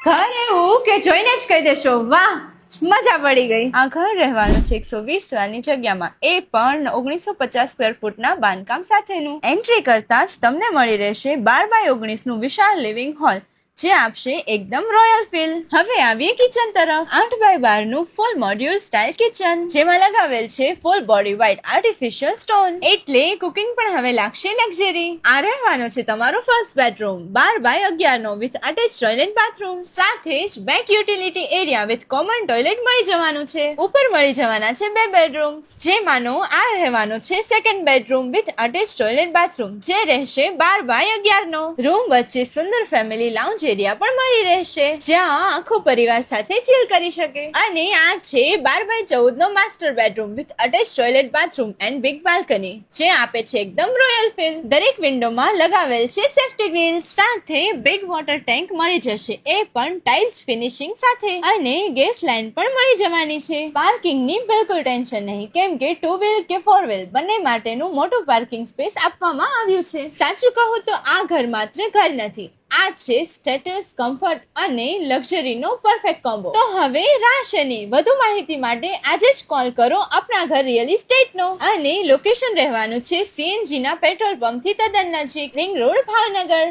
ઘર એવું કે જોઈને જ કહી દેશો વાહ, મજા પડી ગઈ. આ ઘર રહેવાનું છે 120 સ્ક્વેરની જગ્યામાં, એ પણ 1950 સ્ક્વેર ફૂટના બાંધકામ સાથેનું. એન્ટ્રી કરતા જ તમને મળી રહેશે 12x19 નું વિશાળ લિવિંગ હોલ, જે આપશે એકદમ રોયલ ફીલ. હવે આવીએ કિચન તરફ. 8x12 નું ફૂલ મોડ્યુલ સ્ટાઇલ કિચન, જેમાં લગાવેલ છે full body white artificial stone, એટલે કુકિંગ પણ હવે લાગશે લક્ઝરી. આ રહેવાનો છે તમારો ફર્સ્ટ બેડરૂમ, 12x11 નો વિથ અટેચ ટોયલેટ બાથરૂમ, સાથે જ back utility area with common toilet મળી જવાનું છે. ઉપર મળી જવાના છે 2 બેડરૂમ્સ, જેમાંનો આ રહેવાનો છે second bedroom with attach toilet bathroom, જે રહેશે 12x11 નો. રૂમ વચ્ચે સુંદર ફેમિલી લાઉન્જ એરિયા પણ મળી રહેશે, જ્યાં આખો પરિવાર સાથે ચીલ કરી શકે. અને આ છે 12x14 નો master bedroom with attach toilet bathroom and big balcony, જે આપે છે એકદમ રોયલ ફીલ. દરેક વિન્ડોમાં લગાવેલ છે સેફ્ટી ગ્રીલ, સાથે બિગ વોટર ટેન્ક મળી જશે, એ પણ ટાઇલ્સ ફિનિશિંગ સાથે. અને ગેસ લાઇન પણ મળી જવાની છે. પાર્કિંગની બિલકુલ ટેન્શન નહીં, કેમ કે 2 વ્હીલ કે 4 વ્હીલ બંને માટેનું મોટું પાર્કિંગ સ્પેસ આપવામાં આવ્યું છે. સાચું કહું તો આ ઘર માત્ર ઘર નથી, આ છે સ્ટેટસ, કમ્ફર્ટ અને લક્ઝરીનો પરફેક્ટ કોમ્બો. તો હવે રાશની વધુ માહિતી માટે આજે જ કોલ કરો આપણા ઘર રિયલ એસ્ટેટનો. અને લોકેશન રહેવાનું છે CNG ના પેટ્રોલ પંપથી તદ્દન નજીક, રિંગ રોડ, ભાવનગર.